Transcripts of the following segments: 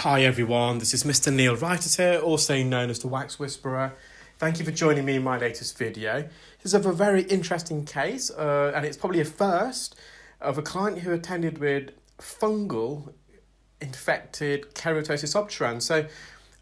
Hi everyone, this is Mr Neel Raithatha, also known as the Wax Whisperer. Thank you for joining me in my latest video. This is of a very interesting case, and it's probably a first, of a client who attended with fungal infected Keratosis obturans. So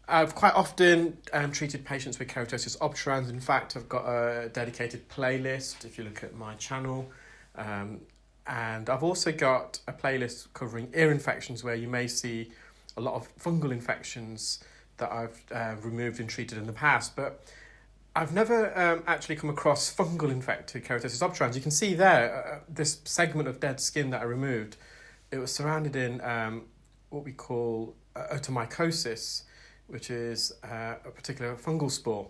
I've quite often treated patients with Keratosis obturans. In fact, I've got a dedicated playlist if you look at my channel. And I've also got a playlist covering ear infections where you may see a lot of fungal infections that I've removed and treated in the past, but I've never actually come across fungal infected Keratosis obturans. You can see there, this segment of dead skin that I removed, it was surrounded in what we call otomycosis, which is a particular fungal spore.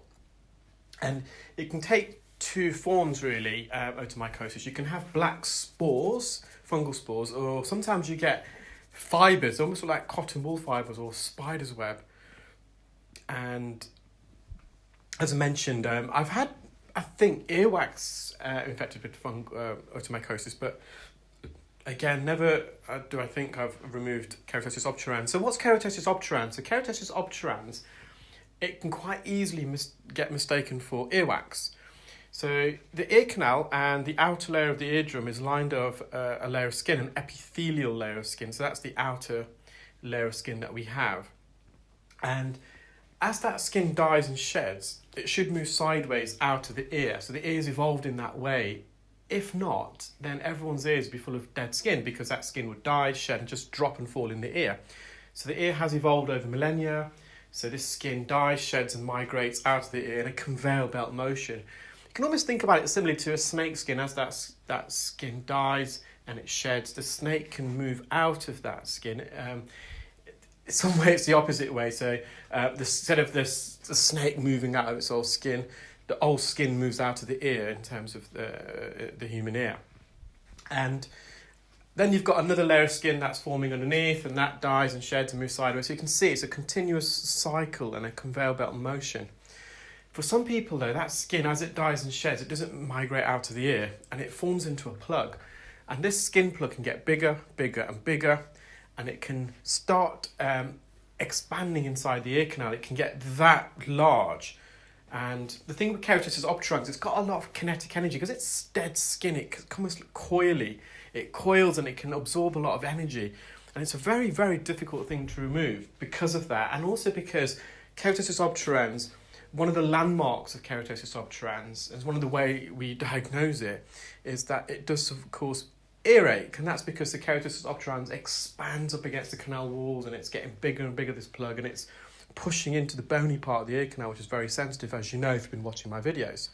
And it can take two forms really, otomycosis. You can have black spores, fungal spores, or sometimes you get fibres, almost like cotton wool fibres or spider's web. And as I mentioned, I've had, I think, earwax infected with otomycosis, but again, never do I think I've removed Keratosis obturans. So what's Keratosis obturans? So Keratosis obturans, it can quite easily get mistaken for earwax. So the ear canal and the outer layer of the eardrum is lined of a layer of skin, an epithelial layer of skin. So that's the outer layer of skin that we have. And as that skin dies and sheds, it should move sideways out of the ear. So the ear's evolved in that way. If not, then everyone's ears would be full of dead skin because that skin would die, shed, and just drop and fall in the ear. So the ear has evolved over millennia. So this skin dies, sheds, and migrates out of the ear in a conveyor belt motion. You can almost think about it similarly to a snake skin. As that skin dies and it sheds, the snake can move out of that skin. In some way, it's the opposite way. So instead of the snake moving out of its old skin, the old skin moves out of the ear in terms of the human ear. And then you've got another layer of skin that's forming underneath, and that dies and sheds and moves sideways. So you can see it's a continuous cycle and a conveyor belt motion. For some people, though, that skin, as it dies and sheds, it doesn't migrate out of the ear, and it forms into a plug. And this skin plug can get bigger, bigger, and bigger, and it can start expanding inside the ear canal. It can get that large. And the thing with Keratosis obturans, it's got a lot of kinetic energy because it's dead skin. It's almost coily. It coils and it can absorb a lot of energy. And it's a very, very difficult thing to remove because of that. And also because Keratosis obturans, one of the landmarks of Keratosis obturans, and one of the way we diagnose it, is that it does cause earache. And that's because the Keratosis obturans expands up against the canal walls and it's getting bigger and bigger, this plug, and it's pushing into the bony part of the ear canal, which is very sensitive, as you know if you've been watching my videos.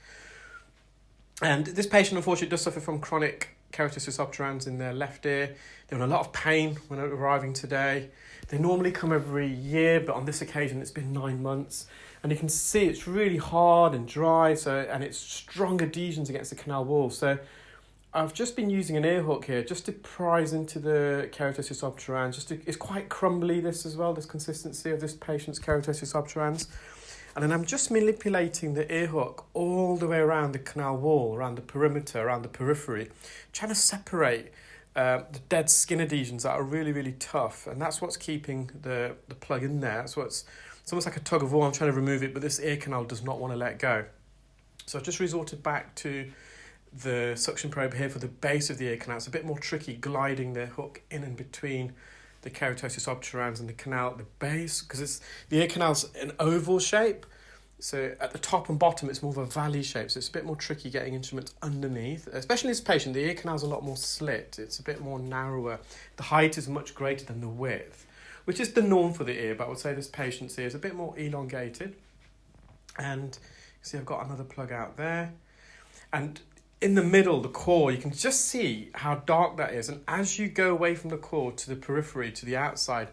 And this patient, unfortunately, does suffer from chronic Keratosis obturans in their left ear. They're in a lot of pain when arriving today. They normally come every year, but on this occasion it's been 9 months. And you can see it's really hard and dry, and it's strong adhesions against the canal wall. So I've just been using an ear hook here just to prise into the Keratosis obturans. It's quite crumbly, this as well, this consistency of this patient's Keratosis obturans. And then I'm just manipulating the ear hook all the way around the canal wall, around the perimeter, around the periphery, trying to separate the dead skin adhesions that are really, really tough. And that's what's keeping the plug in there. It's almost like a tug of war. I'm trying to remove it, but this ear canal does not want to let go. So I've just resorted back to the suction probe here for the base of the ear canal. It's a bit more tricky gliding the hook in and between the Keratosis obturans and the canal at the base, because the ear canal's an oval shape. So at the top and bottom, it's more of a valley shape. So it's a bit more tricky getting instruments underneath, especially in this patient. The ear canal's a lot more slit. It's a bit more narrower. The height is much greater than the width, which is the norm for the ear, but I would say this patient's ear is a bit more elongated. And see, I've got another plug out there. And in the middle, the core, you can just see how dark that is. And as you go away from the core to the periphery, to the outside,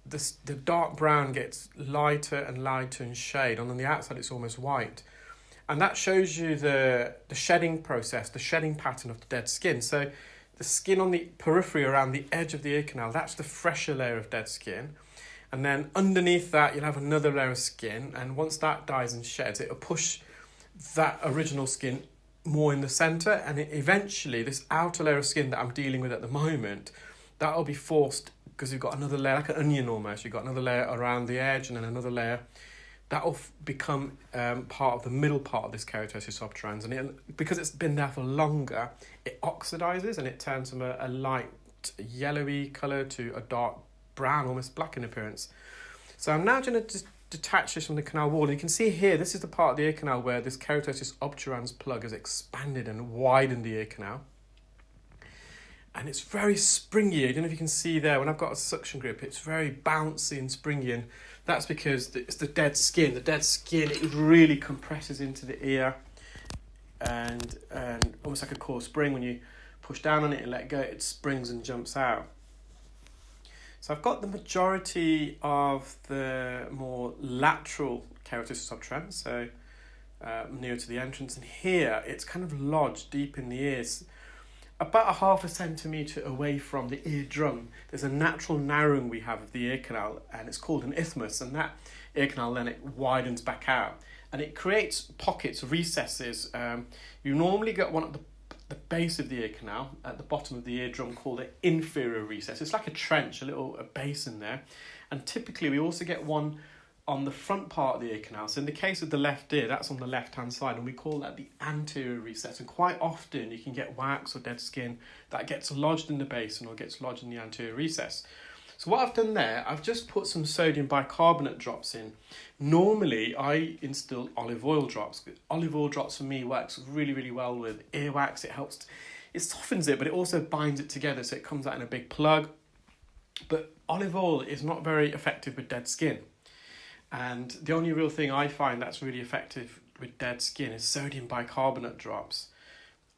the dark brown gets lighter and lighter in shade. And on the outside, it's almost white. And that shows you the shedding process, the shedding pattern of the dead skin. So the skin on the periphery around the edge of the ear canal, that's the fresher layer of dead skin. And then underneath that, you'll have another layer of skin. And once that dies and sheds, it'll push that original skin more in the centre. And eventually, this outer layer of skin that I'm dealing with at the moment, that'll be forced because you've got another layer, like an onion almost. You've got another layer around the edge and then another layer. That will become part of the middle part of this keratosis obturans. And because it's been there for longer, it oxidizes and it turns from a light yellowy colour to a dark brown, almost black in appearance. So I'm now going to just detach this from the canal wall. And you can see here, this is the part of the ear canal where this keratosis obturans plug has expanded and widened the ear canal. And it's very springy. I don't know if you can see there, when I've got a suction grip, it's very bouncy and springy. And that's because it's the dead skin. The dead skin, it really compresses into the ear. And almost like a coil spring, when you push down on it and let go, it springs and jumps out. So I've got the majority of the more lateral keratosis obturans, so near to the entrance. And here, it's kind of lodged deep in the ears. About a half a centimetre away from the eardrum, there's a natural narrowing we have of the ear canal, and it's called an isthmus. And that ear canal, then it widens back out. And it creates pockets, recesses. You normally get one at the base of the ear canal, at the bottom of the eardrum, called the inferior recess. It's like a trench, a basin there. And typically we also get one on the front part of the ear canal. So in the case of the left ear, that's on the left-hand side, and we call that the anterior recess. And quite often you can get wax or dead skin that gets lodged in the basin or gets lodged in the anterior recess. So what I've done there, I've just put some sodium bicarbonate drops in. Normally, I instill olive oil drops. Olive oil drops for me works really, really well with earwax. It softens it, but it also binds it together so it comes out in a big plug. But olive oil is not very effective with dead skin. And the only real thing I find that's really effective with dead skin is sodium bicarbonate drops.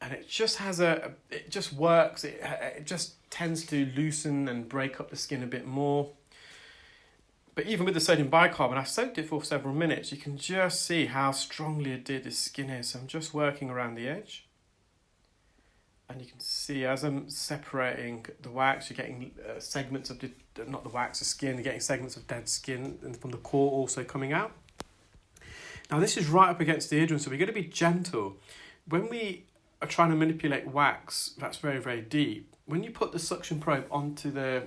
And it just it just works. It just tends to loosen and break up the skin a bit more. But even with the sodium bicarbonate, I soaked it for several minutes. You can just see how strongly adhered this skin is. So I'm just working around the edge. And you can see as I'm separating the wax, you're getting segments of, not the wax, the skin, you're getting segments of dead skin and from the core also coming out. Now this is right up against the eardrum, so we're going to be gentle. When we are trying to manipulate wax that's very, very deep, when you put the suction probe onto the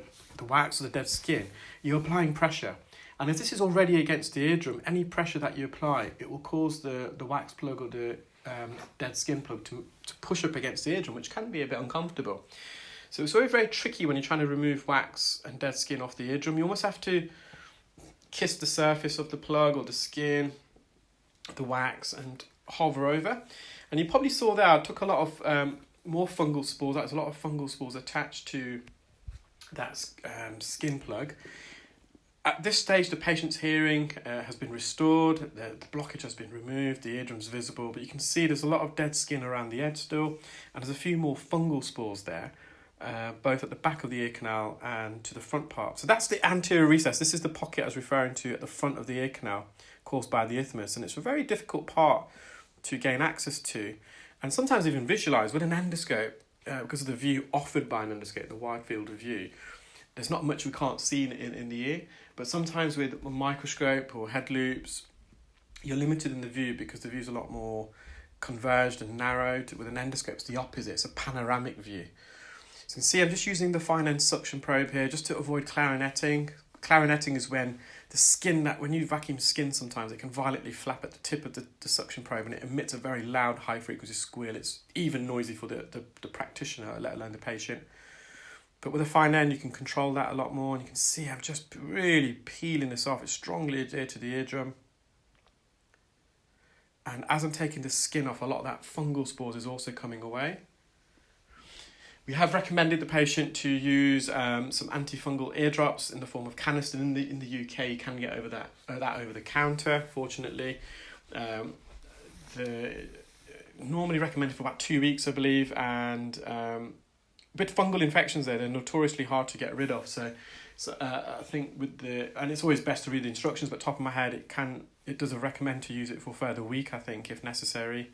wax or the dead skin, you're applying pressure. And if this is already against the eardrum, any pressure that you apply, it will cause the wax plug or the dead skin plug to push up against the eardrum, which can be a bit uncomfortable. So it's very, very tricky when you're trying to remove wax and dead skin off the eardrum. You almost have to kiss the surface of the plug or the skin, the wax, and hover over. And you probably saw there, I took a lot of more fungal spores. There's a lot of fungal spores attached to that skin plug. At this stage, the patient's hearing has been restored, the blockage has been removed, the eardrum's visible, but you can see there's a lot of dead skin around the edge still, and there's a few more fungal spores there, both at the back of the ear canal and to the front part. So that's the anterior recess. This is the pocket I was referring to at the front of the ear canal, caused by the isthmus, and it's a very difficult part to gain access to, and sometimes even visualise with an endoscope, because of the view offered by an endoscope, the wide field of view. There's not much we can't see in the ear, but sometimes with a microscope or head loops, you're limited in the view because the view's a lot more converged and narrowed. With an endoscope, it's the opposite, it's a panoramic view. So you can see I'm just using the fine end suction probe here just to avoid clarinetting. Clarinetting is when the skin, when you vacuum skin sometimes, it can violently flap at the tip of the suction probe and it emits a very loud high frequency squeal. It's even noisy for the practitioner, let alone the patient. But with a fine end, you can control that a lot more. And you can see I'm just really peeling this off. It's strongly adhered to the eardrum. And as I'm taking the skin off, a lot of that fungal spores is also coming away. We have recommended the patient to use some antifungal ear drops in the form of Canesten. In the UK, you can get that over the counter, fortunately. Normally recommended for about 2 weeks, I believe, and with fungal infections they're notoriously hard to get rid of. So I think and it's always best to read the instructions, but top of my head, it does recommend to use it for a further week, I think, if necessary.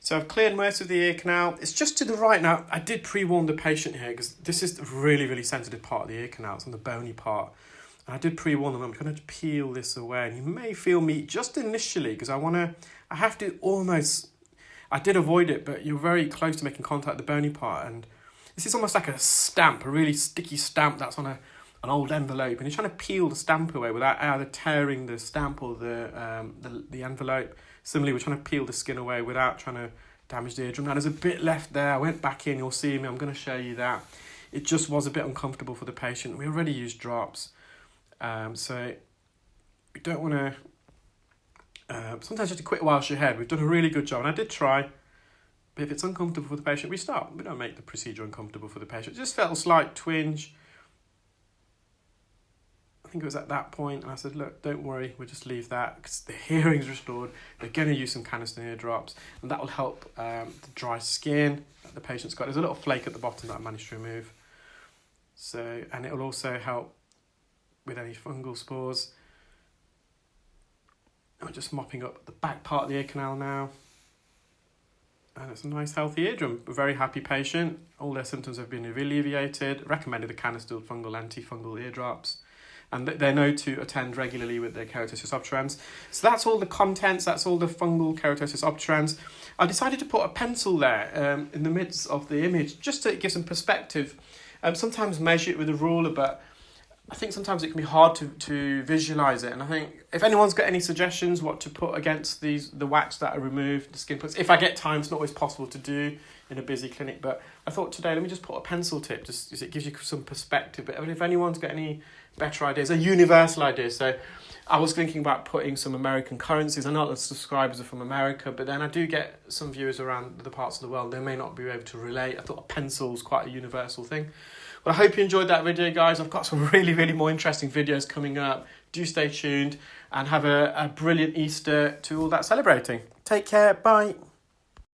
So I've cleared most of the ear canal. It's just to the right. Now, I did pre-warn the patient here because this is a really, really sensitive part of the ear canal. It's on the bony part. And I did pre-warn them. I'm going to peel this away. And you may feel me just initially because I did avoid it, but you're very close to making contact with the bony part. And this is almost like a stamp, a really sticky stamp that's on an old envelope, and you're trying to peel the stamp away without either tearing the stamp or the envelope. Similarly, we're trying to peel the skin away without trying to damage the eardrum. Now, there's a bit left there. I went back in, you'll see me, I'm going to show you that. It just was a bit uncomfortable for the patient. We already used drops. So we don't want to... sometimes you have to quit whilst you're ahead. We've done a really good job, and I did try. But if it's uncomfortable for the patient, we stop. We don't make the procedure uncomfortable for the patient. It just felt a slight twinge. I think it was at that point, and I said, look, don't worry, we'll just leave that, because the hearing's restored. They're going to use some canister ear drops, and that will help the dry skin that the patient's got. There's a little flake at the bottom that I managed to remove. So, and it will also help with any fungal spores. I'm just mopping up the back part of the ear canal now. And it's a nice healthy eardrum. A very happy patient. All their symptoms have been alleviated. Recommended the canister fungal antifungal ear drops. And they know to attend regularly with their Keratosis obturans. So that's all the contents, that's all the fungal Keratosis obturans. I decided to put a pencil there in the midst of the image, just to give some perspective. Sometimes measure it with a ruler, but I think sometimes it can be hard to visualise it. And I think if anyone's got any suggestions what to put against the wax that I removed, the skin puts, if I get time, it's not always possible to do in a busy clinic, but I thought today, let me just put a pencil tip, just it gives you some perspective. But I mean, if anyone's got any better ideas, a universal idea. So I was thinking about putting some American currencies. I know the subscribers are from America, but then I do get some viewers around the parts of the world. They may not be able to relate. I thought a pencil's quite a universal thing. Well, I hope you enjoyed that video, guys. I've got some really more interesting videos coming up. Do stay tuned and have a brilliant Easter to all that celebrating. Take care. Bye.